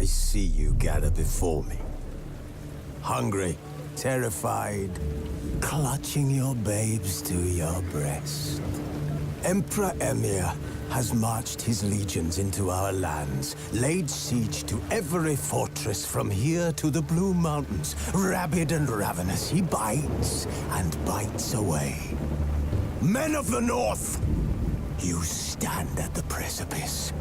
I see you gather before me. Hungry, terrified, clutching your babes to your breast. Emperor Emir has marched his legions into our lands, laid siege to every fortress from here to the Blue Mountains. Rabid and ravenous, he bites and bites away. Men of the North, you stand at the precipice.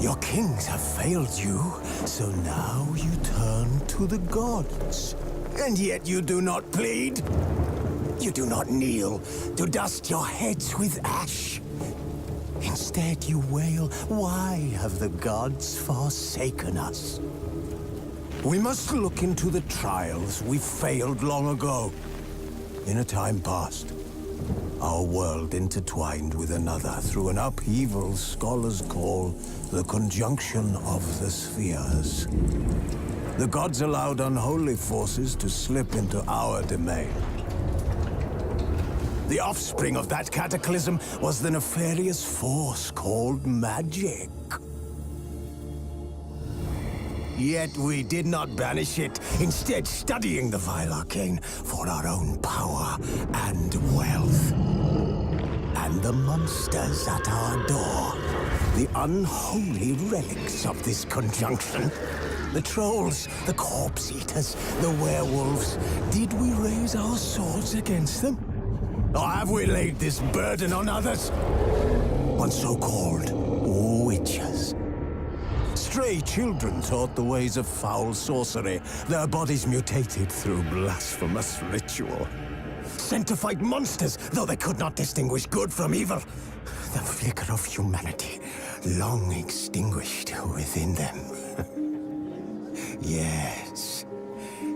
Your kings have failed you, so now you turn to the gods. And yet you do not plead. You do not kneel to dust your heads with ash. Instead you wail, why have the gods forsaken us? We must look into the trials we failed long ago. In a time past, our world intertwined with another through an upheaval scholars call the conjunction of the spheres. The gods allowed unholy forces to slip into our domain. The offspring of that cataclysm was the nefarious force called magic. Yet we did not banish it, instead studying the vile arcane for our own power and wealth. And the monsters at our door, the unholy relics of this conjunction. The trolls, the corpse-eaters, the werewolves. Did we raise our swords against them? Or have we laid this burden on others? On so-called witches. Stray children taught the ways of foul sorcery, their bodies mutated through blasphemous ritual. Sent to fight monsters, though they could not distinguish good from evil. The flicker of humanity, long extinguished within them. Yes,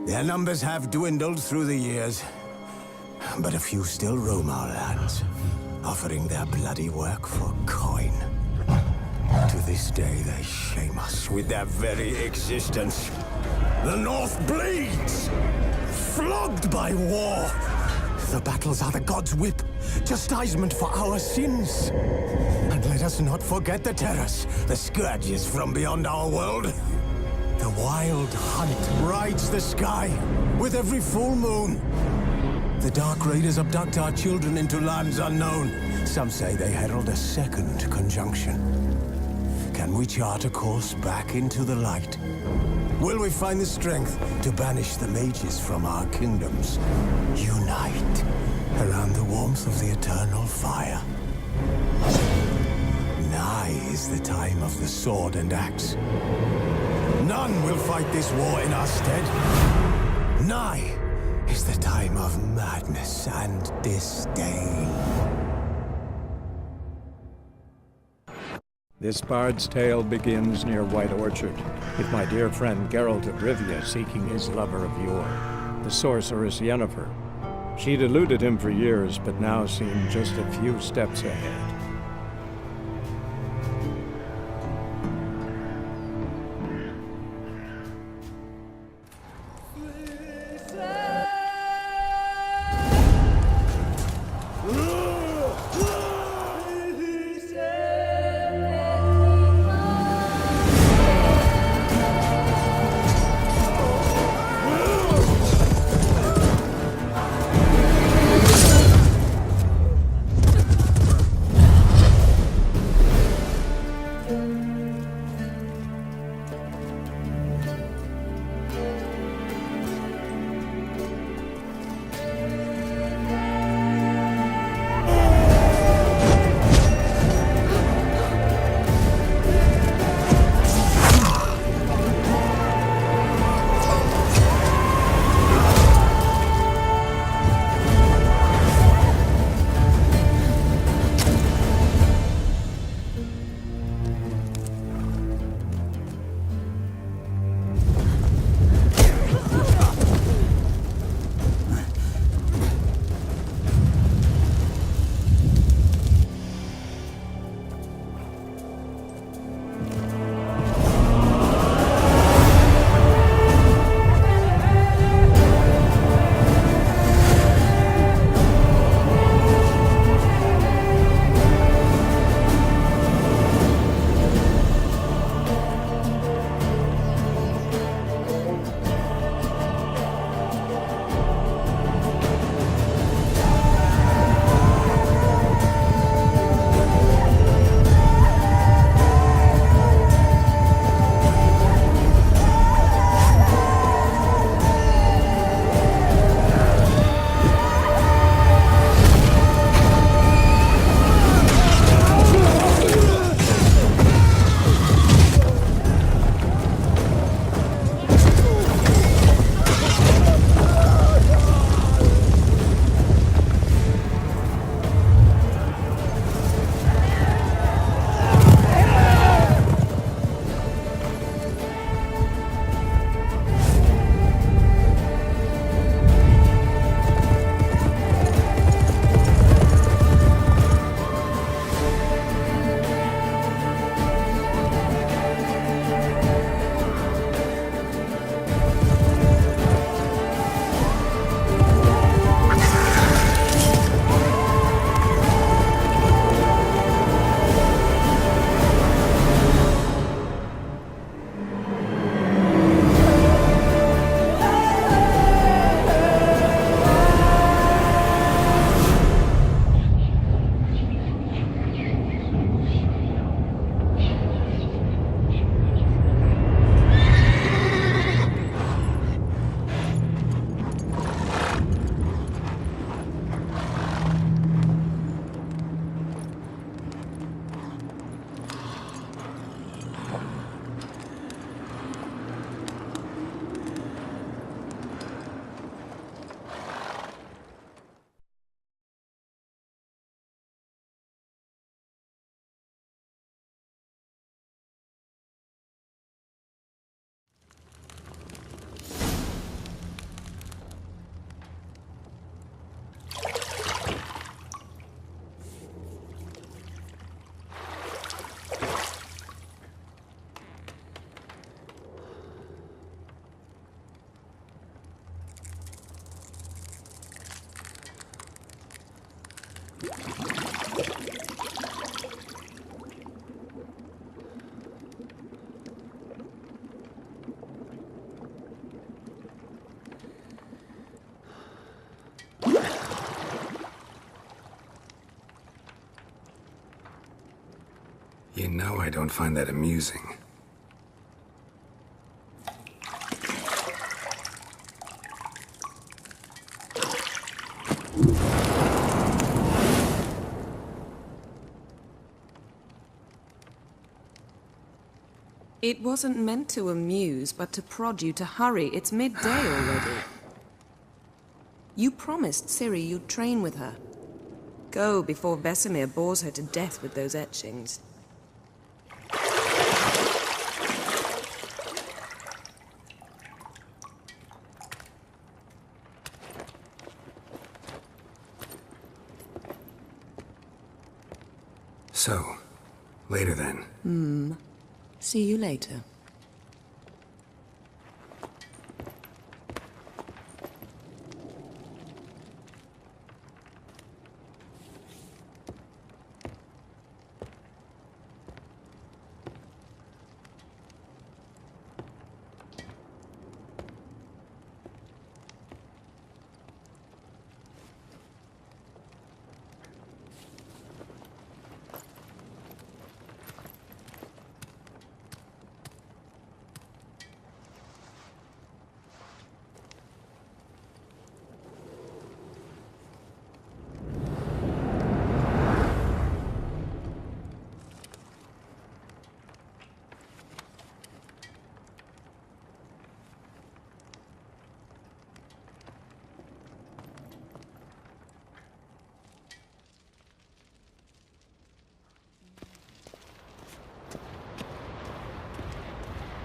their numbers have dwindled through the years. But a few still roam our lands, offering their bloody work for coin. To this day, they shame us with their very existence. The North bleeds, flogged by war. The battles are the gods' whip, chastisement for our sins. And let us not forget the terrors, the scourges from beyond our world. The wild hunt rides the sky with every full moon. The Dark Raiders abduct our children into lands unknown. Some say they herald a second conjunction. Can we chart a course back into the light? Will we find the strength to banish the mages from our kingdoms? Unite around the warmth of the eternal fire. Nigh is the time of the sword and axe. None will fight this war in our stead. Nigh is the time of madness and disdain. This bard's tale begins near White Orchard, with my dear friend Geralt of Rivia seeking his lover of yore, the sorceress Yennefer. She'd eluded him for years, but now seemed just a few steps ahead. know I don't find that amusing. It wasn't meant to amuse, but to prod you to hurry. It's midday already. You promised Ciri you'd train with her. Go before Vesemir bores her to death with those etchings. So, later then. See you later.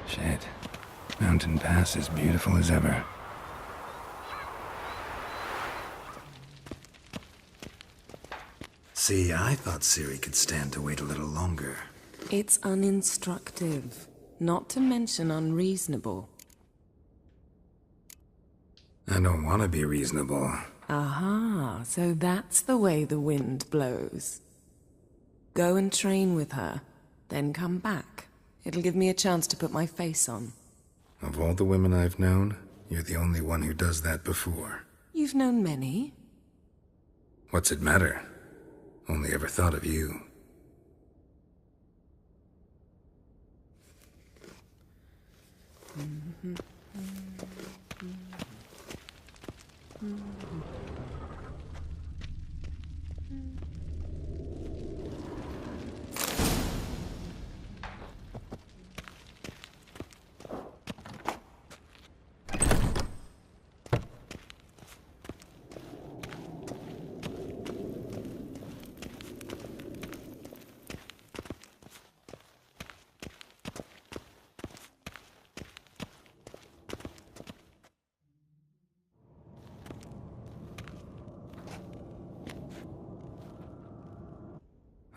Shit. Mountain Pass is beautiful as ever. See, I thought Ciri could stand to wait a little longer. It's uninstructive, not to mention unreasonable. I don't want to be reasonable. Aha, so that's the way the wind blows. Go and train with her, then come back. It'll give me a chance to put my face on. Of all the women I've known, you're the only one who does that before. You've known many. What's it matter? Only ever thought of you.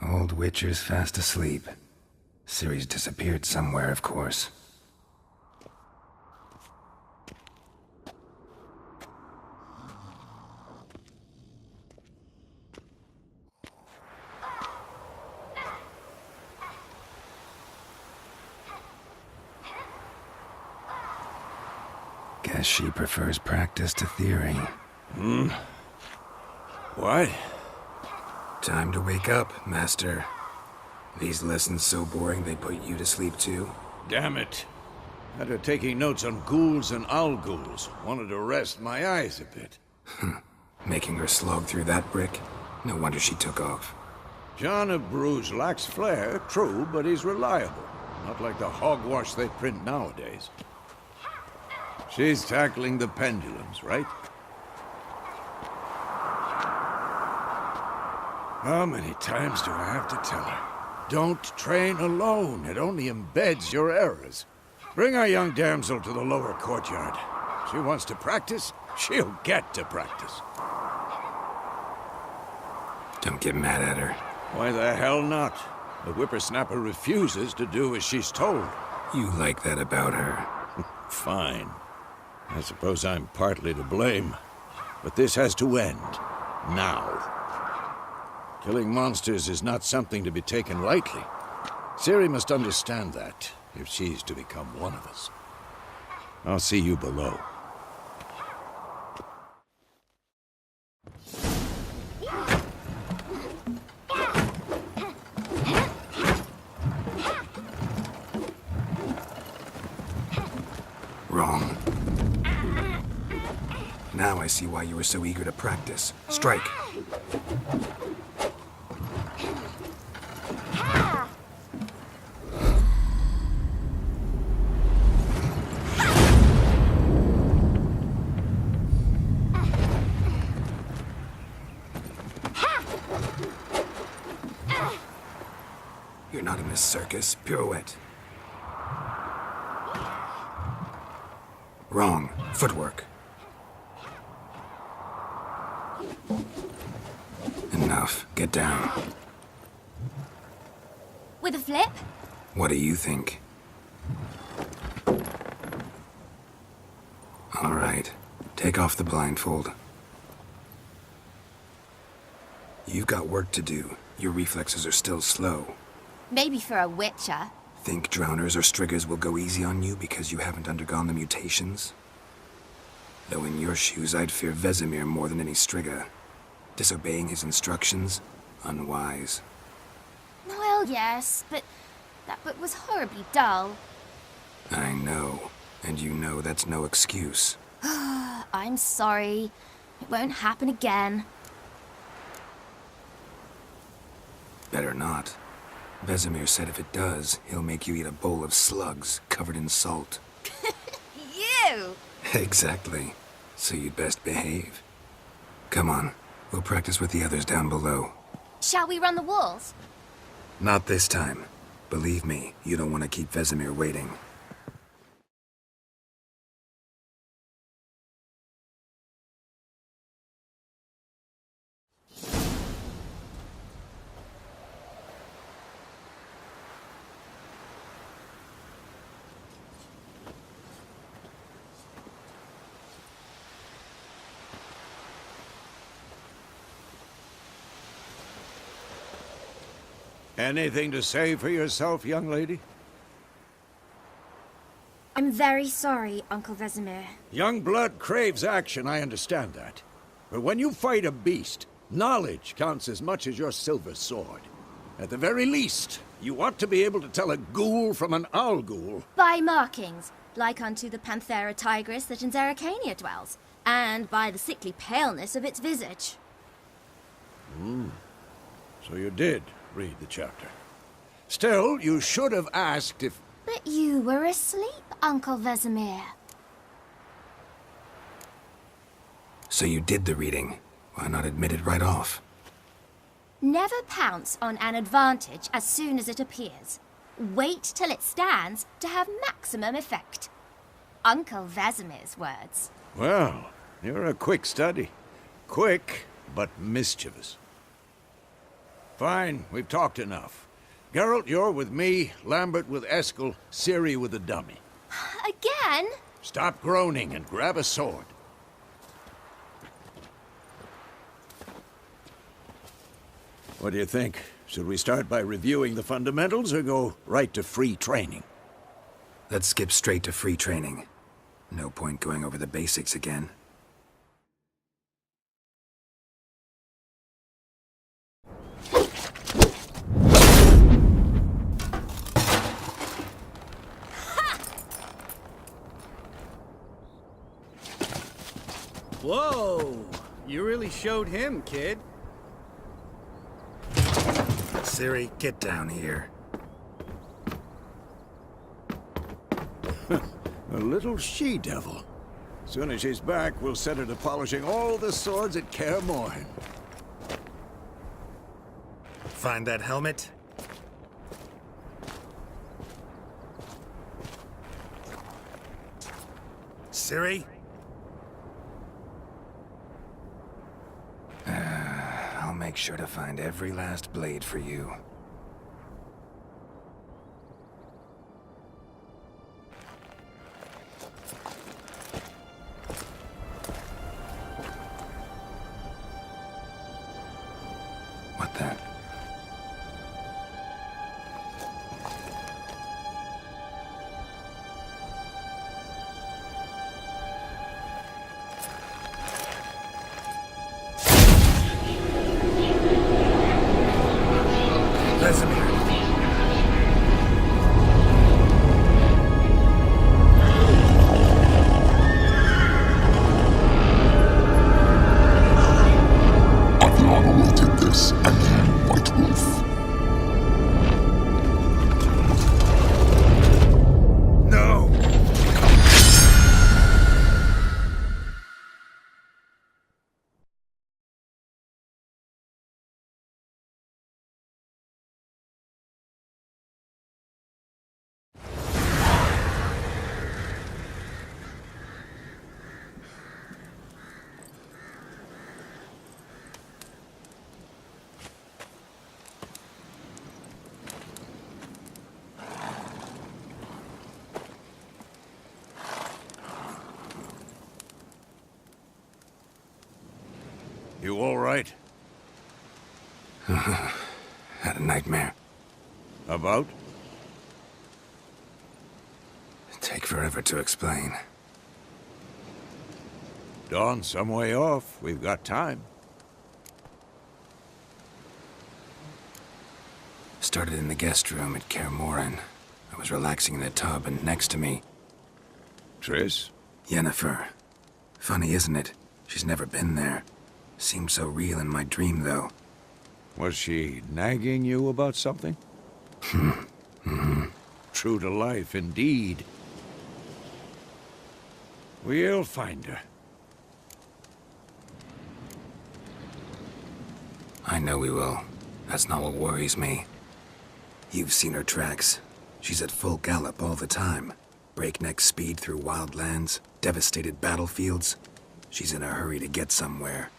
Old Witcher's fast asleep. Ciri's disappeared somewhere, of course. Guess she prefers practice to theory. What? Time to wake up, Master. These lessons so boring they put you to sleep too? Damn it. Had her taking notes on ghouls and ghouls. Wanted to rest my eyes a bit. Making her slog through that brick? No wonder she took off. John of Bruges lacks flair, true, but he's reliable. Not like the hogwash they print nowadays. She's tackling the pendulums, right? How many times do I have to tell her? Don't train alone. It only embeds your errors. Bring our young damsel to the lower courtyard. She wants to practice, she'll get to practice. Don't get mad at her. Why the hell not? The whippersnapper refuses to do as she's told. You like that about her. Fine. I suppose I'm partly to blame. But this has to end. Now. Killing monsters is not something to be taken lightly. Ciri must understand that, if she's to become one of us. I'll see you below. Wrong. Now I see why you were so eager to practice. Strike. You're not in a circus. Pirouette. Wrong. Footwork. Enough. Get down. With a flip? What do you think? All right. Take off the blindfold. You've got work to do. Your reflexes are still slow. Maybe for a witcher. Think drowners or striggers will go easy on you because you haven't undergone the mutations? Though in your shoes, I'd fear Vesemir more than any strigger. Disobeying his instructions? Unwise. Well, yes, but that book was horribly dull. I know. And you know that's no excuse. I'm sorry. It won't happen again. Better not. Vesemir said if it does, he'll make you eat a bowl of slugs covered in salt. You! Exactly. So you'd best behave. Come on. We'll practice with the others down below. Shall we run the walls? Not this time. Believe me, you don't want to keep Vesemir waiting. Anything to say for yourself, young lady? I'm very sorry, Uncle Vesemir. Young blood craves action, I understand that. But when you fight a beast, knowledge counts as much as your silver sword. At the very least, you ought to be able to tell a ghoul from an owl ghoul. By markings, like unto the Panthera tigris that in Zerrikania dwells, and by the sickly paleness of its visage. So you did read the chapter. Still, you should have asked if... But you were asleep, Uncle Vesemir. So you did the reading. Why not admit it right off? Never pounce on an advantage as soon as it appears. Wait till it stands to have maximum effect. Uncle Vesemir's words. Well, you're a quick study. Quick, but mischievous. Fine, we've talked enough. Geralt, you're with me, Lambert with Eskel, Ciri with the dummy. Again? Stop groaning and grab a sword. What do you think? Should we start by reviewing the fundamentals or go right to free training? Let's skip straight to free training. No point going over the basics again. Whoa! You really showed him, kid. Ciri, get down here. A little she-devil. Soon as she's back, we'll set her to polishing all the swords at KAER MORHEN. Find that helmet? Ciri? I'll make sure to find every last blade for you. What the? You all right? Had a nightmare. About? Take forever to explain. Dawn's some way off. We've got time. Started in the guest room at KAER. I was relaxing in the tub, and next to me, Triss? Yennefer. Funny, isn't it? She's never been there. Seemed so real in my dream, though. Was she nagging you about something? True to life, indeed. We'll find her. I know we will. That's not what worries me. You've seen her tracks. She's at full gallop all the time. Breakneck speed through wild lands, devastated battlefields. She's in a hurry to get somewhere.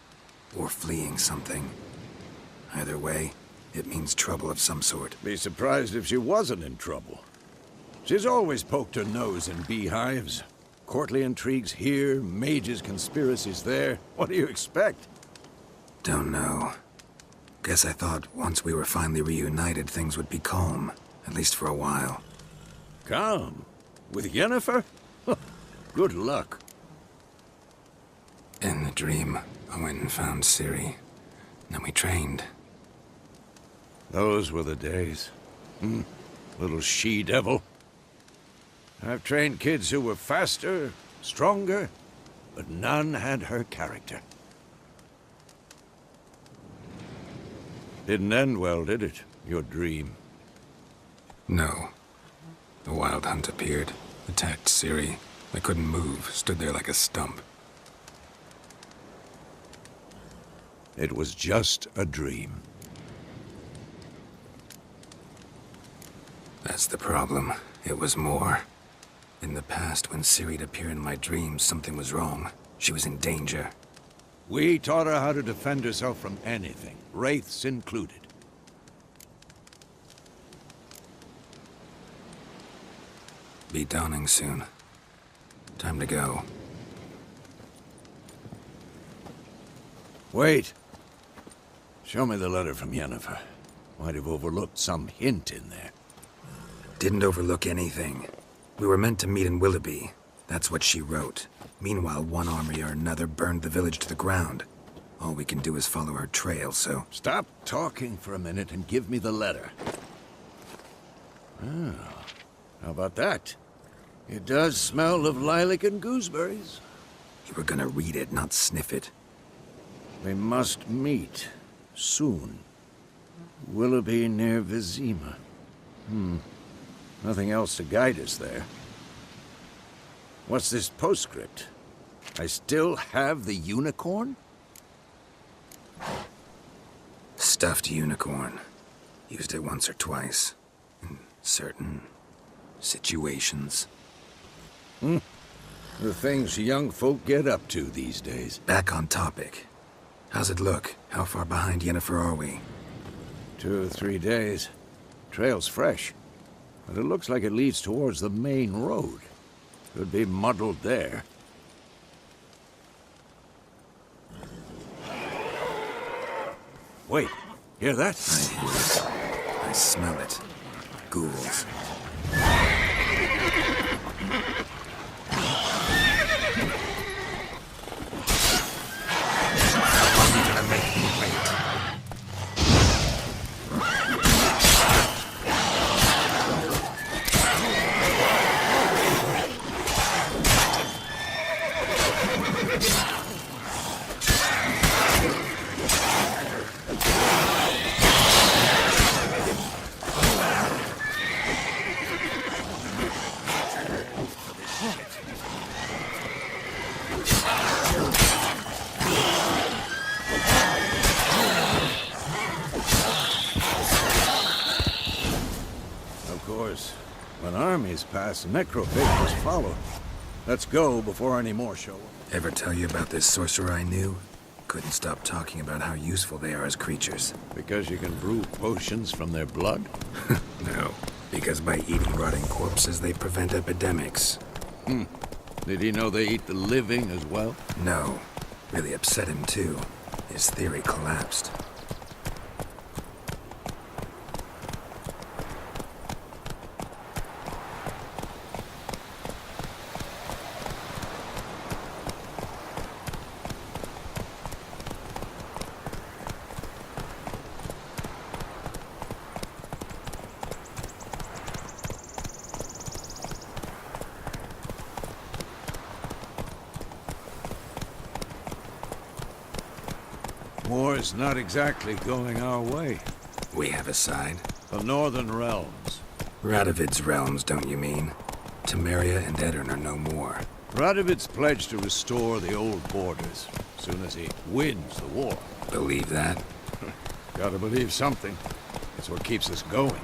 Or fleeing something. Either way, it means trouble of some sort. Be surprised if she wasn't in trouble. She's always poked her nose in beehives. Courtly intrigues here, mages' conspiracies there. What do you expect? Don't know. Guess I thought once we were finally reunited, things would be calm. At least for a while. Calm? With Yennefer? Good luck. In the dream, I went and found Ciri. Then we trained. Those were the days. Little she-devil. I've trained kids who were faster, stronger, but none had her character. Didn't end well, did it? Your dream? No. The Wild Hunt appeared, attacked Ciri. I couldn't move, stood there like a stump. It was just a dream. That's the problem. It was more. In the past, when Ciri'd appear in my dreams, something was wrong. She was in danger. We taught her how to defend herself from anything, wraiths included. Be dawning soon. Time to go. Wait. Show me the letter from Yennefer. Might have overlooked some hint in there. Didn't overlook anything. We were meant to meet in Willoughby. That's what she wrote. Meanwhile, one army or another burned the village to the ground. All we can do is follow her trail, so... Stop talking for a minute and give me the letter. Ah, how about that? It does smell of lilac and gooseberries. You were gonna read it, not sniff it. We must meet. Soon. Willoughby near Vizima. Nothing else to guide us there. What's this postscript? I still have the unicorn? Stuffed unicorn. Used it once or twice. In certain... situations. The things young folk get up to these days. Back on topic. How's it look? How far behind Yennefer are we? 2 or 3 days. Trail's fresh. But it looks like it leads towards the main road. Could be muddled there. Wait, hear that? I hear it. I smell it. Ghouls. When armies pass, necrophages follow. Let's go before any more show up. Ever tell you about this sorcerer I knew? Couldn't stop talking about how useful they are as creatures. Because you can brew potions from their blood? No, because by eating rotting corpses, they prevent epidemics. Did he know they eat the living as well? No. Really upset him, too. His theory collapsed. War's not exactly going our way. We have a side. The Northern Realms. Radovid's realms, don't you mean? Temeria and Edirn are no more. Radovid's pledged to restore the old borders, as soon as he wins the war. Believe that? Gotta believe something. It's what keeps us going.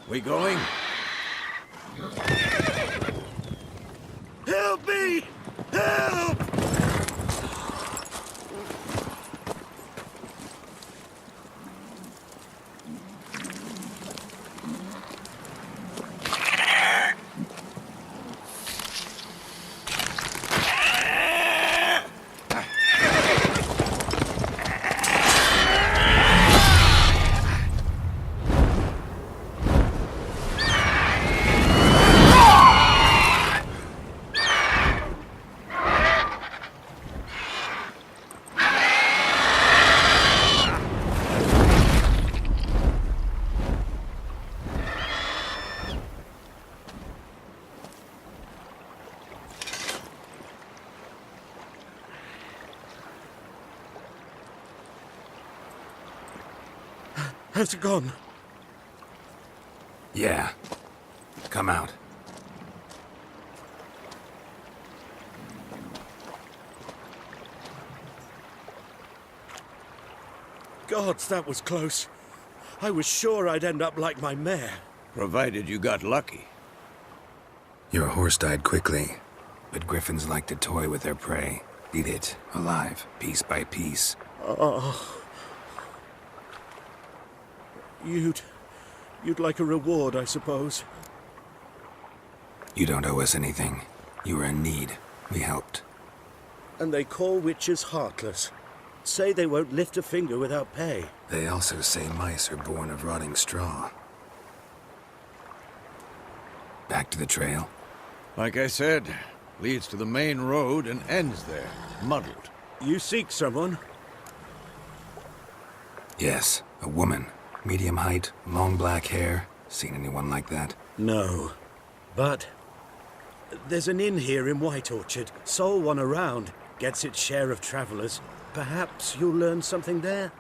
We going? Help me! Help! Has it gone? Yeah. Come out. Gods, that was close. I was sure I'd end up like my mare. Provided you got lucky. Your horse died quickly, but griffins like to toy with their prey. Eat it, alive, piece by piece. Oh. You'd like a reward, I suppose. You don't owe us anything. You were in need. We helped. And they call witches heartless. Say they won't lift a finger without pay. They also say mice are born of rotting straw. Back to the trail? Like I said, leads to the main road and ends there, muddled. You seek someone? Yes, a woman. Medium height, long black hair. Seen anyone like that? No. But there's an inn here in White Orchard. Sole one around. Gets its share of travelers. Perhaps you'll learn something there?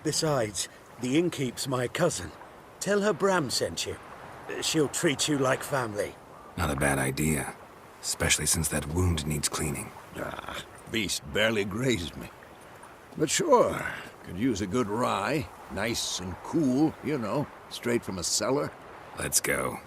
Besides, the innkeep's my cousin. Tell her Bram sent you. She'll treat you like family. Not a bad idea. Especially since that wound needs cleaning. Ah, beast barely grazed me. But sure, could use a good rye. Nice and cool, you know, straight from a cellar. Let's go.